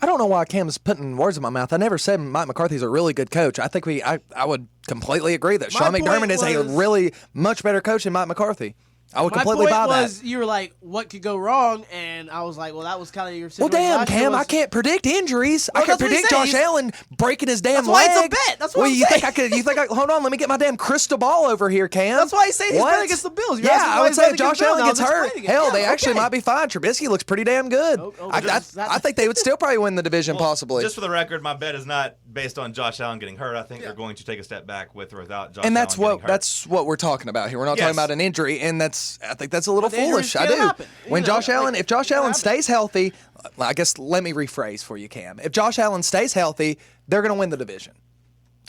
don't know why Cam's putting words in my mouth. I never said Mike McCarthy's a really good coach. I think I would completely agree that Sean McDermott is a really much better coach than Mike McCarthy. I would completely buy that. My point was, you were like, what could go wrong? And I was like, well, that was kind of your situation. Well, damn, Cam, I can't predict injuries. I can predict Josh Allen breaking his damn leg. That's why it's a bet. That's what I'm saying. You think hold on, let me get my damn crystal ball over here, Cam. That's why he's saying he's betting against the Bills. I would say if Josh Allen gets hurt, they actually might be fine. Trubisky looks pretty damn good. I think they would still probably win the division, possibly. Just for the record, my bet is not based on Josh Allen getting hurt. I think they're going to take a step back with or without Josh Allen getting hurt. That's what we're talking about here. We're not talking about an injury, and I think that's a little foolish. I do. If Josh Allen stays healthy, I guess let me rephrase for you, Cam. If Josh Allen stays healthy, they're going to win the division.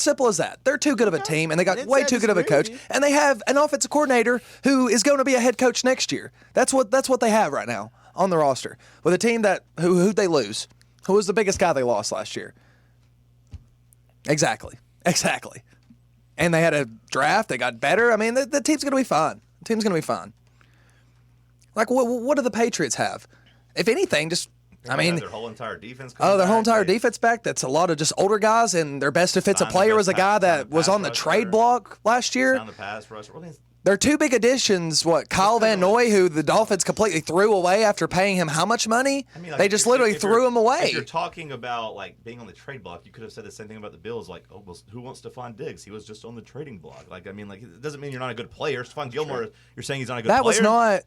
Simple as that. They're too good of a team, and they I got didn't way say I too good of a disagree with coach, you. and they have an offensive coordinator who is going to be a head coach next year. That's what they have right now on the roster with a team that who'd they lose? Who was the biggest guy they lost last year? Exactly. And they had a draft. They got better. I mean, the team's going to be fine. The team's going to be fine. Like, what do the Patriots have? If anything, just, I mean, their whole entire defense. their whole entire defense back. That's a lot of just older guys, and their best defensive player was a guy that was on the trade block last year. Down the pass rush. Their two big additions, Kyle Van Noy, who the Dolphins completely threw away after paying him how much money? I mean, like, they just literally threw him away. If you're talking about like being on the trade block, you could have said the same thing about the Bills. Like, oh, well, who wants Stephon Diggs? He was just on the trading block. Like, I mean, like, it doesn't mean you're not a good player. Stephon Gilmore, you're saying he's not a good player. That was not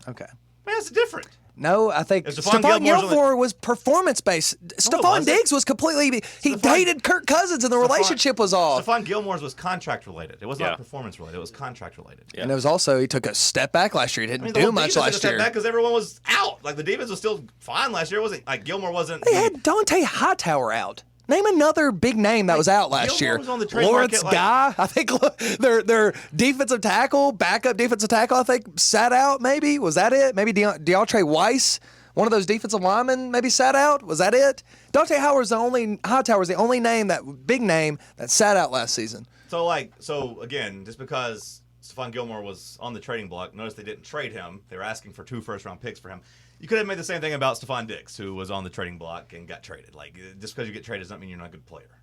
okay. Man, that's different. No, I think Stephon Stephon Gilmore's Gilmore was performance-based. Stephon Diggs was completely – he hated Kirk Cousins, and the relationship was off. Stephon Gilmore's was contract-related. It was not performance-related. It was contract-related. Yeah. And it was also – he took a step back last year. He didn't do much last year. Because everyone was out. Like, the defense was still fine last year. It wasn't like Gilmore wasn't – They had Dante Hightower out. Name another big name that was out last year. Was on the trade Lawrence market, Guy. I think their defensive tackle, backup defensive tackle, I think, sat out maybe. Was that it? Maybe DeAndre Weiss, one of those defensive linemen, maybe sat out. Was that it? Dante Hightower's the only name, that big name, that sat out last season. So again, just because Stephon Gilmore was on the trading block, notice they didn't trade him. They were asking for 2 first-round picks for him. You could have made the same thing about Stephon Diggs, who was on the trading block and got traded. Like, just because you get traded does not mean you're not a good player.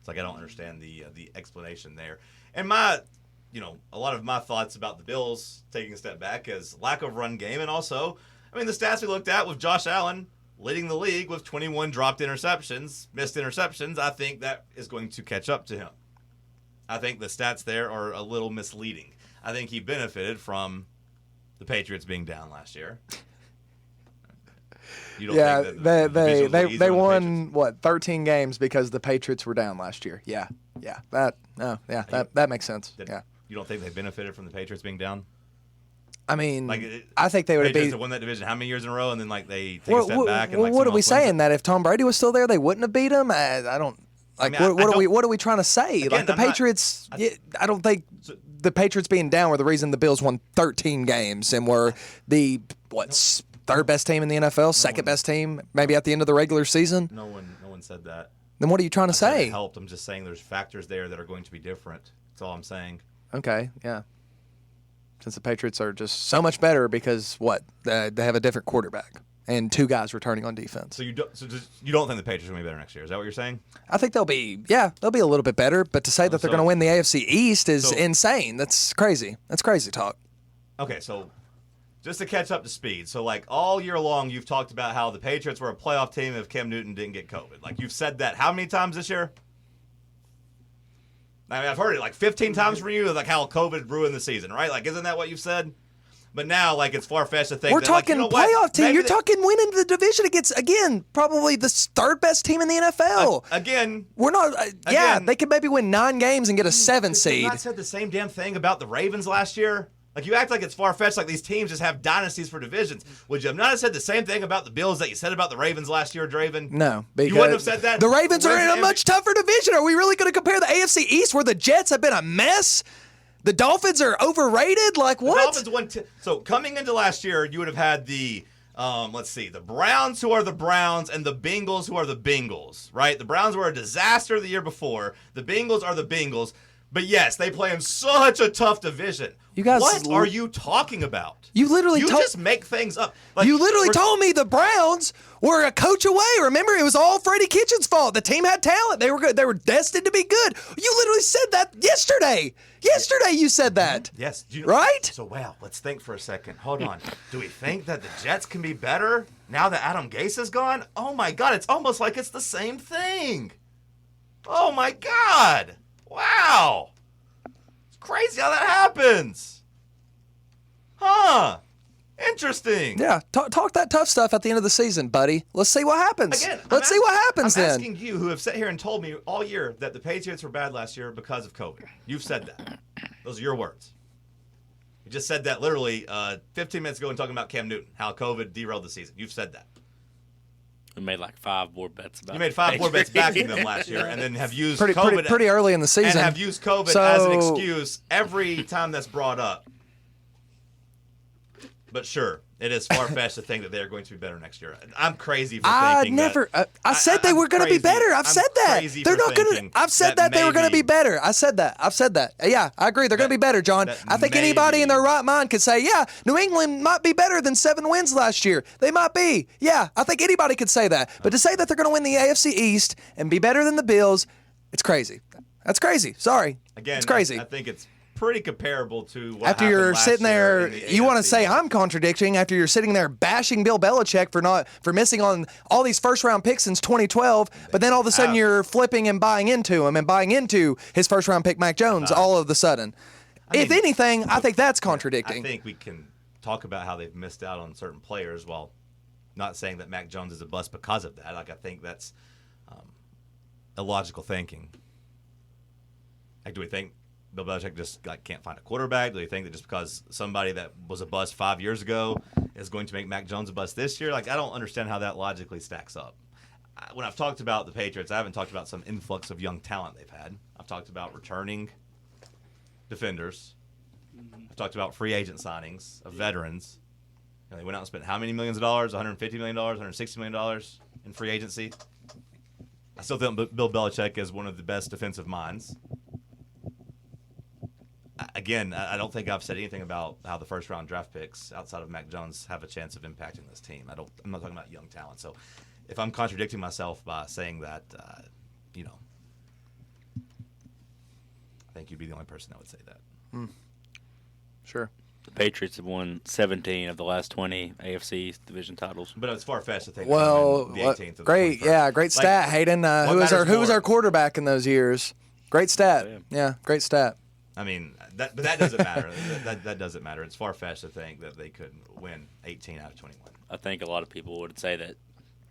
It's like I don't understand the explanation there. And a lot of my thoughts about the Bills taking a step back is lack of run game, and also, I mean, the stats we looked at with Josh Allen leading the league with 21 dropped interceptions, missed interceptions. I think that is going to catch up to him. I think the stats there are a little misleading. I think he benefited from the Patriots being down last year. They won 13 games because the Patriots were down last year. That makes sense. You don't think they benefited from the Patriots being down? I mean, I think they would have Patriots have won that division how many years in a row, and then they take a step back. And what are we saying? That if Tom Brady was still there, they wouldn't have beat him? I don't. Like, what are we trying to say? Again, like the Patriots, I don't think the Patriots being down were the reason the Bills won 13 games and were the third best team in the NFL, second best team, maybe at the end of the regular season. No one said that. Then what are you trying to say? It helped. I'm just saying there's factors there that are going to be different. That's all I'm saying. Okay, yeah. Since the Patriots are just so much better because they have a different quarterback and 2 guys returning on defense. So you don't think the Patriots are going to be better next year? Is that what you're saying? I think they'll be a little bit better, but to say that they're going to win the AFC East is insane. That's crazy. That's crazy talk. Okay, so just to catch up to speed. So, like, all year long, you've talked about how the Patriots were a playoff team if Cam Newton didn't get COVID. Like, you've said that how many times this year? I mean, I've heard it like 15 times from you, like how COVID ruined the season, right? Like, isn't that what you've said? But now, like, it's far-fetched to think we're talking playoff team. Maybe You're talking winning the division against, again, probably the third best team in the NFL. Again. We're not, they could maybe win 9 games and get a 7 seed. You not said the same damn thing about the Ravens last year? Like, you act like it's far-fetched, like these teams just have dynasties for divisions. Would you have not said the same thing about the Bills that you said about the Ravens last year, Draven? No. You wouldn't have said that? The Ravens are in a much tougher division. Are we really going to compare the AFC East where the Jets have been a mess? The Dolphins are overrated? Like, what? The Dolphins won so coming into last year, you would have had the, the Browns who are the Browns and the Bengals who are the Bengals, right? The Browns were a disaster the year before. The Bengals are the Bengals. But yes, they play in such a tough division. You guys, what are you talking about? You literally just make things up. Like, you literally told me the Browns were a coach away. Remember, it was all Freddie Kitchens' fault. The team had talent. They were good. They were destined to be good. You literally said that yesterday. Yesterday you said that. Yes. Right? So, wow, let's think for a second. Hold on. Do we think that the Jets can be better now that Adam Gase is gone? Oh, my God. It's almost like it's the same thing. Oh, my God. Wow. It's crazy how that happens. Huh. Interesting. Yeah. Talk that tough stuff at the end of the season, buddy. Let's see what happens. Again, Let's see what happens then. I'm asking you, who have sat here and told me all year that the Patriots were bad last year because of COVID. You've said that. Those are your words. You just said that literally 15 minutes ago when talking about Cam Newton, how COVID derailed the season. You've said that. We made like 5 board bets about. You made 5 board bets backing them last year, and then have used COVID pretty early in the season, and have used COVID as an excuse every time that's brought up. But sure, it is far-fetched to think that they're going to be better next year. I'm crazy for thinking that. I said they were going to be better. I've said that. They're not going to. I've said that they were going to be better. I said that. Yeah, I agree. They're going to be better, John. I think anybody in their right mind could say, yeah, New England might be better than 7 wins last year. They might be. Yeah, I think anybody could say that. But to say that they're going to win the AFC East and be better than the Bills, it's crazy. That's crazy. Sorry. Again, it's crazy. I think it's pretty comparable to what after you're last sitting there, you want to AFC. say I'm contradicting after you're sitting there bashing Bill Belichick for missing on all these first round picks since 2012, but then all of a sudden you're flipping and buying into him and buying into his first round pick Mac Jones all of a sudden. If anything, I think that's contradicting. I think we can talk about how they've missed out on certain players while not saying that Mac Jones is a bust because of that. Like, I think that's illogical thinking. Like, do we think Bill Belichick just can't find a quarterback? Do you think that just because somebody that was a bust 5 years ago is going to make Mac Jones a bust this year? Like, I don't understand how that logically stacks up. When I've talked about the Patriots, I haven't talked about some influx of young talent they've had. I've talked about returning defenders. I've talked about free agent signings of veterans. You know, they went out and spent how many millions of dollars? $150 million, $160 million in free agency. I still think Bill Belichick is one of the best defensive minds. Again, I don't think I've said anything about how the first-round draft picks outside of Mac Jones have a chance of impacting this team. I'm not talking about young talent. So if I'm contradicting myself by saying that, I think you'd be the only person that would say that. Sure. The Patriots have won 17 of the last 20 AFC division titles. But it's far-fetched to think well, the 18th of great, the 21st. yeah, great stat, Hayden. Who was our quarterback in those years? Great stat. Yeah, great stat. I mean, but that doesn't matter. that doesn't matter. It's far-fetched to think that they could win 18 out of 21. I think a lot of people would say that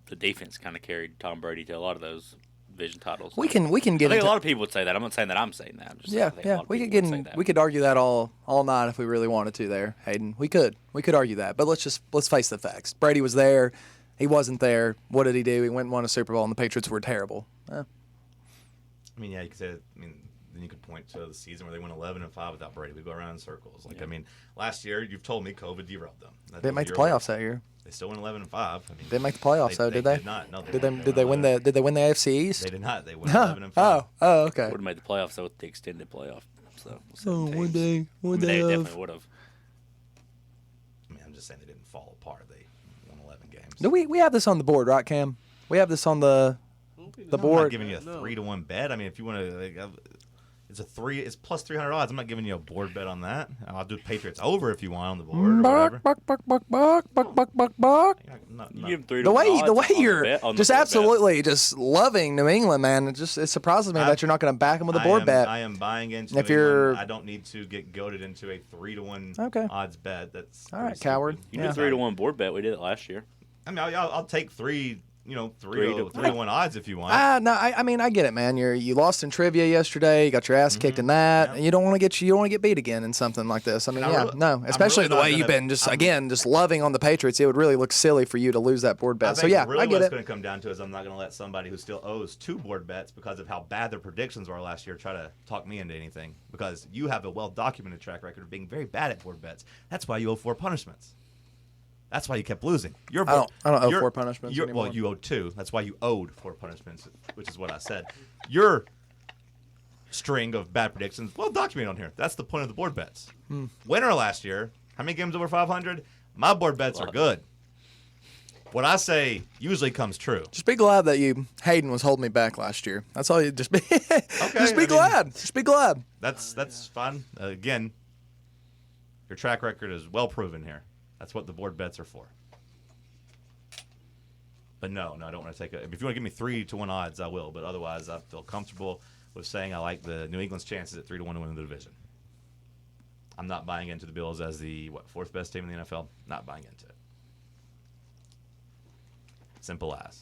the defense kind of carried Tom Brady to a lot of those division titles. We can get. I think a lot of people would say that. I'm not saying that I'm saying that. We could argue that all night if we really wanted to. There, Hayden, we could argue that. But let's face the facts. Brady was there. He wasn't there. What did he do? He went and won a Super Bowl, and the Patriots were terrible. I mean, yeah, you could say. Then you could point to the season where they went 11-5 without Brady. We go around in circles. I mean, last year you've told me COVID derailed them. They didn't make the playoffs that year. They still went 11-5. Didn't make the playoffs though, did they? Did not. No, did they win the AFC East? They did not. They went 11-5. Oh, okay. Would have made the playoffs though with the extended playoff. So one day they definitely would have. I mean, I'm just saying they didn't fall apart. They won 11 games. No, we have this on the board, right, Cam? We have this on the board. I'm not giving you a 3-1 bet. I mean, if you want to. It's plus 300 odds. I'm not giving you a board bet on that. I'll do Patriots over if you want on the board or whatever. You give them 3 to the 1 way odds you're just absolutely just loving New England, man. It surprises me that you're not going to back them with a board bet. I am buying into New England. I don't need to get goaded into a 3-1 odds bet. That's all right, coward. You did 3-1 board bet. We did it last year. I mean, I'll take 3 to 1 odds if you want. No, I mean, I get it, man. You lost in trivia yesterday. You got your ass kicked in that, and you don't want to get beat again in something like this. I mean, especially the way you've been just loving on the Patriots. It would really look silly for you to lose that board bet. So yeah, really I get it. What it's going to come down to is I'm not going to let somebody who still owes 2 board bets because of how bad their predictions were last year try to talk me into anything, because you have a well-documented track record of being very bad at board bets. That's why you owe 4 punishments. That's why you kept losing. I don't owe 4 punishments anymore. Well, you owe 2. That's why you owed 4 punishments, which is what I said. Your string of bad predictions, well documented on here. That's the point of the board bets. Winner last year, how many games over 500? My board bets are good. What I say usually comes true. Just be glad that Hayden was holding me back last year. That's all you just be. Just be glad. Just be glad. That's fine. Again, your track record is well proven here. That's what the board bets are for. But no, I don't want to take it. If you want to give me 3 to 1 odds, I will. But otherwise, I feel comfortable with saying I like the New England's chances at 3 to 1 to win the division. I'm not buying into the Bills as the 4th best team in the NFL. Not buying into it. Simple as.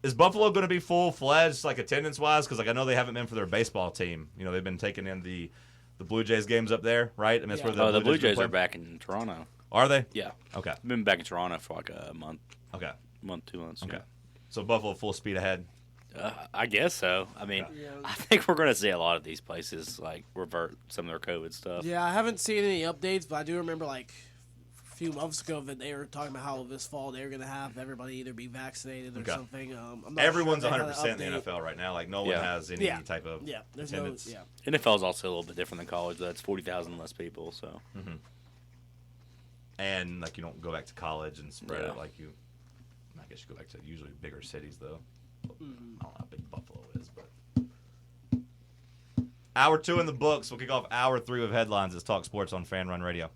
Is Buffalo going to be full-fledged, attendance-wise? Because I know they haven't been for their baseball team. They've been taking in the Blue Jays games up there, right? I mean, that's where the Blue Jays are back in Toronto. Are they? Yeah. Okay. I've been back in Toronto for like a month. Okay. 2 months. Okay. Yeah. So Buffalo full speed ahead. I guess so. I mean, I think we're going to see a lot of these places like revert some of their COVID stuff. Yeah, I haven't seen any updates, but I do remember like a few months ago that they were talking about how this fall they were going to have everybody either be vaccinated or something. I'm not Everyone's sure 100% in the NFL right now. Like no one has any type of there's attendance. NFL is also a little bit different than college. That's 40,000 less people. So. Mm-hmm. And like you don't go back to college and spread it like you. I guess you go back to usually bigger cities though. I don't know how big Buffalo is, but hour 2 in the books. We'll kick off hour 3 with headlines. It's Talk Sports on Fan Run Radio.